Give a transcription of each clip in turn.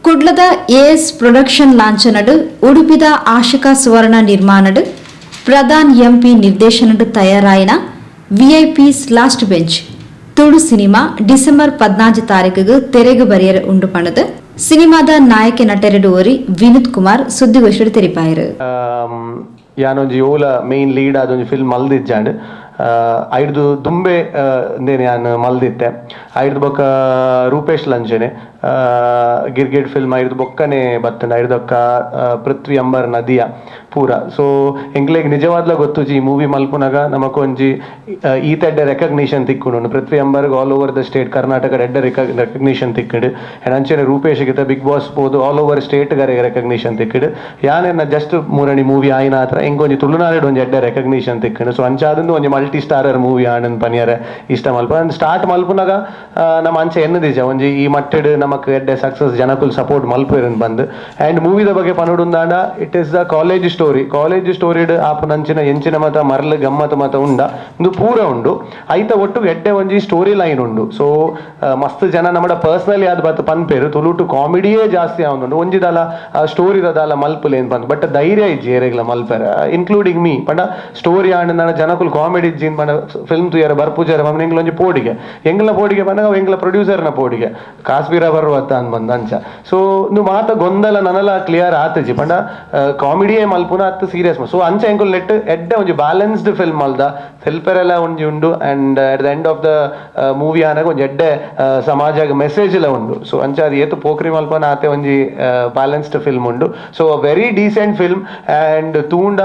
ಕುಡ್ಲದ as production ಲಾಂಛನಡು ಉಡುಪಿದ ಆಶಿಕಾ ಸುವರ್ಣ ನಿರ್ಮಾಣಡು ಪ್ರಧಾನ್ ಎಂಪಿ ನಿರ್ದೇಶನಡು ತಯಾರಾಯಿನ VIPs last bench Tulu cinema December 14 ತಾರೀಕಿಗೆ ತೆರೆಗೆ ಬರೆಯಲು ಉಂಡು ಪಣದು ಸಿನಿಮಾದ ನಾಯಕ ನಟರೆಡು ಓರಿ ವಿನೋದ್ ಕುಮಾರ್ ಸುದ್ದಿಗೋಷ್ಠಿ ತೆರಿಪಾಯರು ಯಾನೊಂಜಿ ಓಲ ಮೇನ್ ಲೀಡ್ ಆದೊಂಜಿ ಫಿಲ್ಮ್ ಮಲ್ದಿಜ್ಜಾಂಡ್ ಐಡ್ದು ದುಂಬೆ ಅಂದೇನೆ ನಾನು ಮಲ್ದಿತ್ತೆ ಐಡ್ದು ಬೊಕ್ಕ ರೂಪೇಶ್ ಲಂಚನೆ ಗಿರ್ಗಿಡ್ ಫಿಲ್ಮ್ ಐಡ್ದು ಬೊಕ್ಕನೆ ಬತ್ತಂಡ ಐಡ್ದೊಕ್ಕ ಪೃಥ್ವಿ ಅಂಬರ್ ನದಿಯ ಪೂರ ಸೊ ಎಂಕ್ಲೆಗ್ ನಿಜವಾದ್ಲ ಗೊತ್ತುಜಿ ಈ ಮೂವಿ ಮಲ್ಪುನಾಗ ನಮಕೊಂಜಿ ಈತೆಡ್ಡೆ ರೆಕಗ್ನಿಷನ್ ತಿಕ್ಕುಂಡು ಪೃಥ್ವಿ ಅಂಬರ್ಗ್ all over the state Karnataka ಎಡ್ಡೆ ರೆಕಗ್ನಿಷನ್ ತಿಕ್ಕಡು ಅಂಡ್ ಅಂಚನೆ ರೂಪೇಶ್ ಗಿತ ಬಿಗ್ ಬಾಸ್ ಬೋದು ಆಲ್ ಓವರ್ ಸ್ಟೇಟ್ ಗಾರೆ ರೆಕಗ್ನಿಷನ್ ತಿಕ್ಕಡು ಯಾನೇನ ಜಸ್ಟ್ ಮೂರಣಿ ಮೂವಿ ಆಯ್ನ ಹತ್ರ ಎಂಗೊಂಜಿ ತುಳುನಾಡು ಒಂಜಿ ಎಡ್ಡೆ ರೆಕಗ್ನಿಷನ್ ತಿಕ್ಕಡು ಸೊ ಅಂಚಾದಂದು ಒಂಜಿ ಮಲ್ಟಿ ಸ್ಟಾರರ್ ಮೂವಿ ಆನಂದ್ ಪನಿಯರ ಇಷ್ಟ ಮಲ್ಪ ಸ್ಟಾರ್ಟ್ ಮಲ್ಪುನಾಗ ನಮ್ಮ ಅಂಚೆ ಎನ್ನದಿಜ ಒಂಜಿ ಈ ಮಟ್ಟಡ್ ನಮಕ್ ಎಡ್ಡೆ ಸಕ್ಸಸ್ ಜನಕುಲ್ ಸಪೋರ್ಟ್ ಮಲ್ಪುವೆರನ್ ಬಂದ್ ಅಂಡ್ ಮೂವಿದ ಬಗ್ಗೆ ಪನುಡುಂದಾಂಡ ಇಟ್ ಇಸ್ ದ ಕಾಲೇಜ್ ಸ್ಟೋರಿಡ್ ಆಪುನ ಅಂಚಿನ ಎಂಚಿನ ಮತ ಮರ್ಲ್ ಗಮ್ಮತ್ ಮತ ಉಂಡ ಇಂದು ಪೂರ ಉಂಡು ಐತ ಒಟ್ಟು ಎಡ್ಡೆ ಒಂಜಿ ಸ್ಟೋರಿ ಲೈನ್ ಉಂಡು ಸೊ ಮಸ್ತ್ ಜನ ನಮ್ಮಡ ಪರ್ಸನಲಿ ಆದ್ ಬತ್ ಪನ್ಪೇರು ತುಳುಟು ಕಾಮಿಡಿಯೇ ಜಾಸ್ತಿ ಆವೊಂದುಂಡು ಒಂಜಿದಲ ಸ್ಟೋರಿ ದಲ ಮಲ್ಪುಲೇನ್ ಬಂದ್ ಬಟ್ ಧೈರ್ಯ ಇಜ್ಜಿ ಏರೆಗ್ಲ ಮಲ್ಪೆರ ಇನ್ಕ್ಲೂಡಿಂಗ್ ಮೀ ಪಂಡ ಸ್ಟೋರಿ ಆಂಡ್ ಜನಕುಲ್ ಕಾಮಿಡಿ ಇಜ್ಜಿನ್ ಪಂಡ ಫಿಲ್ಮ್ ತುಯರ ಬರ್ಪುಜಾರ ಮಮ್ಮನ ಎಂಗ್ಲ ಒಂಜಿ ಪೋಡಿಗೆ ಎಂಗ್ಲ ಪೋಡಿಗೆ ಬಂದಾಗ ಎಂಗ್ಲ ಪ್ರೊಡ್ಯೂಸರ್ನ ಪೋಡಿಗೆ ಕಾಸ್ಬೀರ ಬರುವತ್ತ ಅನ್ ಬಂದ ಅಂಚ ಸೊ ನು ಮಾತ ಗೊಂದಲ ನನಲ ಕ್ಲಿಯರ್ ಆತಜಿ ಪಂಡ ಕಾಮಿಡಿಯೇ ಮಲ್ಪುನ ಅತ್ತು ಸೀರಿಯಸ್ ಸೊ ಅಂಚ ಎಂಕುಲ್ ನೆಟ್ ಎಡ್ಡೆ ಒಂಜಿ ಬ್ಯಾಲೆನ್ಸ್ಡ್ ಫಿಲ್ಮ್ ಅಲ್ದ ಫಿಲ್ಪೆರೆಲ್ಲ ಒಂಜಿ ಉಂಡು and at the end of the movie ಆನಾಗ ಒಂಜಿ ಎಡ್ಡೆ ಸಮಾಜ ಮೆಸೇಜ್ ಎಲ್ಲ ಉಂಡು ಸೊ ಅಂಚ ಅದು ಏತು ಪೋಖ್ರಿ ಮಲ್ಪನ ಆತೆ ಒಂಜಿ ಬ್ಯಾಲೆನ್ಸ್ಡ್ ಫಿಲ್ಮ್ ಉಂಡು so very decent film and ತೂಂಡ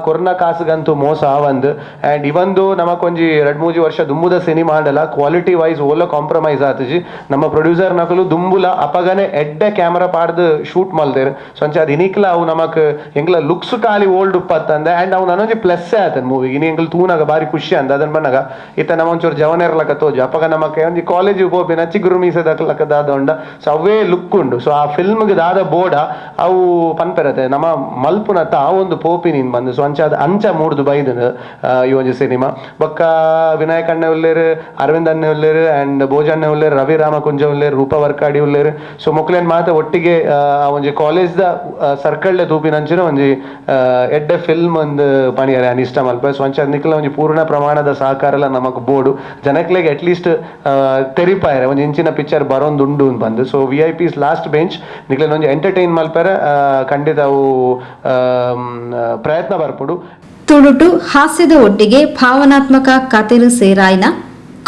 ಕೊರೋನಾ ಕಾಸುಗಂತೂ ಮೋಸ ಆವಂದ್ ಅಂಡ್ ಇವಂದು ನಮಕೊಂಜಿ 2-3 ವರ್ಷ ದುಂಬುದ ಸಿನಿಮಾ ಆಂಡಲ ಕ್ವಾಲಿಟಿ ವೈಸ್ ಓಲ ಕಾಂಪ್ರಮೈಸ್ ಆತಜಿ ನಮ್ಮ ಪ್ರೊಡ್ಯೂಸರ್ ನಕಲು ದುಂಬುಲ ಅಪಗನೆ ಎಡ್ಡೆ ಕ್ಯಾಮರಾ ಪಾಡ್ದು ಶೂಟ್ ಮಲ್ದೇರು ಸೊ ಅಂಚ ಅದು ಇನಿಕ್ಲ ಅವು ನಮಕ್ ಎಂಗ್ಲ ಲುಕ್ಸ್ ಖಾಲಿ ಓಲ್ಡ್ ಉಪ್ಪತ್ತಂದೆ ಅಂಡ್ ಅವ್ ನನೊಂಜಿ ಪ್ಲಸ್ ಆತನ್ ಮೂವಿ ಇನಿ ಎಂಗ್ಲ ತೂನಾಗ ಬಾರಿ ಖುಷಿ ಅಂದ ಅದನ್ ಬನ್ನಾಗ ಇತ್ತ ನಮ್ಮ ಒಂಚೂರು ಜವನೇರ್ಲಕ ತೋಜು ಅಪಗ ನಮಕ್ಕೆ ಒಂಜಿ ಕಾಲೇಜ್ ಹೋಗ್ಬಿನ ಚಿಗುರು ಮೀಸದಕ್ಲಕ ದಾದ ಉಂಡ ಸೊ ಅವೇ ಲುಕ್ ಉಂಡು ಸೊ ಆ ಫಿಲ್ಮ್ಗೆ ದಾದ ಬೋಡ ಅವು ಪನ್ಪೆರತೆ ನಮ್ಮ ಮಲ್ಪುನತ್ತ ಆ ಒಂದು ಪೋಪಿನಿನ್ ಬಂದು ಸೊ ಅಂಚ ಅದು ಅಂಚ ಮೂಡ್ದು ಬೈದನ್ ಈ ಒಂಜಿ ಸಿನಿಮಾ ಬೊಕ್ಕ ವಿನಾಯಕ್ ಅಣ್ಣೆ ಉಲ್ಲೇರು ಅರವಿಂದ್ ಅಣ್ಣೆ ಉಲ್ಲೇರು ಅಂಡ್ ಭೋಜಣ್ಣೆ ಉಲ್ಲೇರು ರವಿ ರಾಮಕುಂಜ ಉಲ್ಲೇರು ರೂಪ ವರ್ಕಾಡಿ ಉಲ್ಲೇರು ಸೊ ಮೊಕ್ಲೇನ್ ಮಾತ ಒಟ್ಟಿಗೆ ಒಂಜಿ ಕಾಲೇಜ್ ದ ಸರ್ಕಲ್ ತೂಪಿನಂಚಿನ ಒಂಜಿ ಎಡ್ಡೆ ಫಿಲ್ಮ್ ಒಂದು ಪಣಿಯರೆ ಅನಿಷ್ಟ ಮಲ್ಪ ಸೊ ಅಂಚ ನಿಕ್ಲ ಒಂಜಿ ಪೂರ್ಣ ಪ್ರಮಾಣದ ಸಹಕಾರ ಎಲ್ಲ ನಮಕ್ ಬೋಡು ಜನಕ್ಲೆಗ್ ಅಟ್ಲೀಸ್ಟ್ ತೆರಿಪಾಯರೆ ಒಂಜಿ ಇಂಚಿನ ಪಿಕ್ಚರ್ ಬರೋಂದುಂಡು ಬಂದು ಸೊ ವಿಐಪಿಸ್ ಲಾಸ್ಟ್ ಬೆಂಚ್ ನಿಕ್ಲೇನ್ ಒಂಜಿ ಎಂಟರ್ಟೈನ್ ಮಲ್ಪರೆ ಖಂಡಿತ ಅವು ಪ್ರಯತ್ನ ಬರ್ಪುಡು ತುಳುಟು ಹಾಸ್ಯದ ಒಟ್ಟಿಗೆ ಭಾವನಾತ್ಮಕ ಕತೆಲು ಸೇರಾಯ್ನ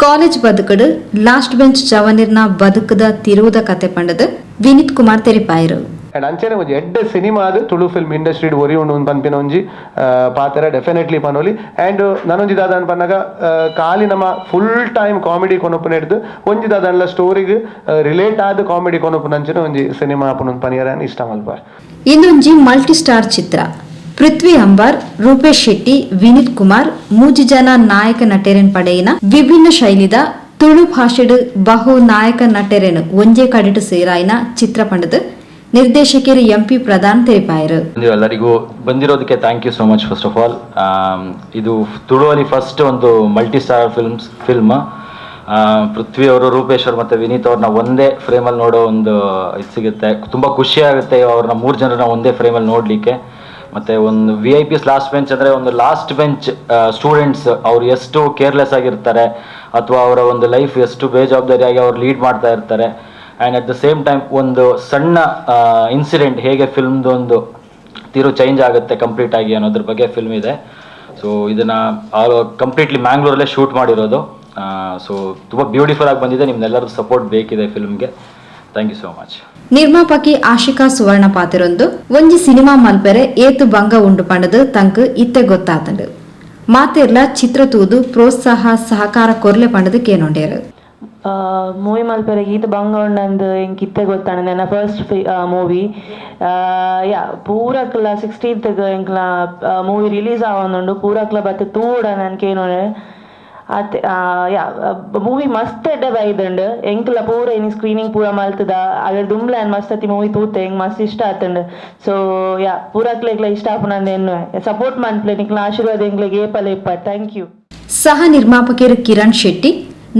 ಕಾಲೇಜ್ ಬದುಕಡು ಲಾಸ್ಟ್ ಬೆಂಚ್ ಜವನಿರ್ನ ಬದುಕದ ತಿರುವುದ ಕತೆ ಪಂಡದು ವಿನೀತ್ ಕುಮಾರ್ ತೆರಿಪಾಯರು ಅಂಡ್ ಅಂಚನೆ ಒಂಜಿ ಎಡ್ಡೆ ಸಿನಿಮಾ ಅದು ತುಳು ಫಿಲ್ಮ್ ಇಂಡಸ್ಟ್ರಿ ಒರಿ ಉಂಡು ಪನ್ಪಿನ ಒಂಜಿ ಪಾತ್ರ ಡೆಫಿನೆಟ್ಲಿ ಪನೋಲಿ ಅಂಡ್ ನನೊಂಜಿ ದಾದನ್ ಪನ್ನಾಗ ಖಾಲಿ ನಮ್ಮ ಫುಲ್ ಟೈಮ್ ಕಾಮಿಡಿ ಕೊನೊಪ್ಪುನ ಹಿಡ್ದು ಒಂಜಿ ದಾದನ್ಲ ಸ್ಟೋರಿಗೆ ರಿಲೇಟ್ ಆದ ಕಾಮಿಡಿ ಕೊನೊಪ್ಪುನ ಅಂಚಿನ ಒಂಜಿ ಸಿನಿಮಾ ಪುನೊಂದು ಪನಿಯರ ಇಷ್ಟ ಮಲ್ಪ ಇನ್ನೊಂಜಿ ಮಲ್ಟಿ ಸ್ಟಾರ್ ಚಿತ್ರ ಪೃಥ್ವಿ ಅಂಬರ್ ರೂಪೇಶ್ ಶೆಟ್ಟಿ ವಿನೀತ್ ಕುಮಾರ್ ಮೂಜಿ ಜನ ನಾಯಕ ನಟರೆನ್ ಪಡೆಯಿನ ವಿಭಿನ್ನ ಶೈಲಿದ ತುಳು ಭಾಷೆಡು ಬಹು ನಾಯಕ ನಟರೆನು ಒಂಜೇ ಕಡೆಟು ಸೇರಾಯಿನ ಚಿತ್ರ ಪಂಡದು ನಿರ್ದೇಶಕರು ಎಂಪಿ ಪ್ರಧಾನ್ ತೆರಿಪಾಯರು. ಎಲ್ಲರಿಗೂ ಬಂದಿರೋದಕ್ಕೆ thank you so much. First of all ಇದು ತುಳುವಲ್ಲಿ ಫಸ್ಟ್ ಒಂದು ಮಲ್ಟಿ ಸ್ಟಾರ್ ಫಿಲ್ಮ್ ಪೃಥ್ವಿ ಅವರು, ರೂಪೇಶ್ ಅವರು ಮತ್ತು ವಿನೀತ್ ಅವ್ರನ್ನ ಒಂದೇ ಫ್ರೇಮಲ್ಲಿ ನೋಡೋ ಒಂದು ಇದು ಸಿಗುತ್ತೆ. ತುಂಬ ಖುಷಿ ಆಗುತ್ತೆ ಅವ್ರನ್ನ 3 ಜನರನ್ನ ಒಂದೇ ಫ್ರೇಮಲ್ಲಿ ನೋಡಲಿಕ್ಕೆ. ಮತ್ತು ಒಂದು ವಿಐಪಿಸ್ ಲಾಸ್ಟ್ ಬೆಂಚ್ ಅಂದರೆ ಒಂದು ಲಾಸ್ಟ್ ಬೆಂಚ್ ಸ್ಟೂಡೆಂಟ್ಸ್ ಅವ್ರು ಎಷ್ಟು ಕೇರ್ಲೆಸ್ ಆಗಿರ್ತಾರೆ ಅಥವಾ ಅವರ ಒಂದು ಲೈಫ್ ಎಷ್ಟು ಬೇಜವಾಬ್ದಾರಿಯಾಗಿ ಅವ್ರು ಲೀಡ್ ಮಾಡ್ತಾ ಇರ್ತಾರೆ. And at the same time ಒಂದು ಸಣ್ಣ ಇನ್ಸಿಡೆಂಟ್ ಹೇಗೆ ಫಿಲ್ಮ್ದು ಒಂದು ತೀರು ಚೇಂಜ್ ಆಗುತ್ತೆ ಕಂಪ್ಲೀಟ್ ಆಗಿ ಅನ್ನೋದ್ರ ಬಗ್ಗೆ ಫಿಲ್ಮ್ ಇದೆ. ಸೊ ಇದನ್ನು ಕಂಪ್ಲೀಟ್ಲಿ ಮ್ಯಾಂಗ್ಳೂರಲ್ಲೇ ಶೂಟ್ ಮಾಡಿರೋದು. ಸೊ ತುಂಬ ಬ್ಯೂಟಿಫುಲ್ ಆಗಿ ಬಂದಿದೆ. ನಿಮ್ಮೆಲ್ಲರದ್ದು ಸಪೋರ್ಟ್ ಬೇಕಿದೆ ಫಿಲ್ಮ್ಗೆ. Thank you so much. ನಿರ್ಮಾಪಕಿ ಆಶಿಕಾ ಸುವರ್ಣ ಪಾತಿರೊಂದು ಒಂಜಿ ಸಿನಿಮಾ ಮಲ್ಪೆರೆ ಏತು ಭಂಗ ಉಂಡು ಪಂಡದು ತಂಕ್ ಇತ್ತೆ ಗೊತ್ತಾತಂಡು ಮಾತೆರ್ಲ ಚಿತ್ರ ತೂದು ಪ್ರೋತ್ಸಾಹ ಸಹಕಾರ ಕೊರ್ಲೆ ಪಂಡದು ಕೇನೊಂಡೇರು. ಮೂವಿ ಮಲ್ಪೆರೆ ಈತ ಭಂಗ ಉಂಡಂದು ಎಂಕ್ ಇತ್ತೆ ಗೊತ್ತಾಂಡ ನನ್ನ ಫಸ್ಟ್ ಮೂವಿ ಪೂರಕ್ಲ 16th ಎಂಕ್ಲ ಮೂವಿ ರಿಲೀಸ್ ಆವೊಂದುಂಡು ಪೂರಕ್ಲ ಬತ್ತು ತೂಡ ನನ್ಗೆ ಏನೋಡೆ ಅತ್ತೆ ಮೂವಿ ಮಸ್ತ್ ಎಡ್ಡೆ ಬೈದಂಡು ಎಂಕ್ಲ ಪೂರ ಇನಿ ಸ್ಕ್ರೀನಿಂಗ್ ಪೂರ ಮಲ್ತದ ಅದ್ರ ದುಂಬ್ಲ ಮಸ್ತ್ ಅತಿ ಮೂವಿ ತೂತೆ ಎಂಗ್ ಮಸ್ತ್ ಇಷ್ಟ ಆತಂಡು. ಸೊ ಪೂರಕ್ಲೆಗ್ಲ ಇಷ್ಟ ಆಪುನಂದು ಎನ್ನು ಸಪೋರ್ಟ್ ಮನ್ಪ್ಲೆ ನಿಕ್ಲ ಆಶೀರ್ವಾದ ಎಂಗ್ಲೆಗೆ ಏಪಲ ಇಪ್ಪ. Thank you. ಸಹ ನಿರ್ಮಾಪಕರು ಕಿರಣ್ ಶೆಟ್ಟಿ,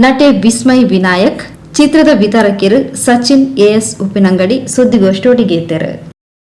ನಟೆ ವಿಸ್ಮಯ್ ವಿನಾಯಕ್, ಚಿತ್ರದ ವಿತರಕಿಯರು ಸಚಿನ್ ಎಎಸ್ ಉಪ್ಪಿನಂಗಡಿ ಸುದ್ದಿಗೋಷ್ಠಿ ಒಟ್ಟಿಗೆ ಇದ್ದರು.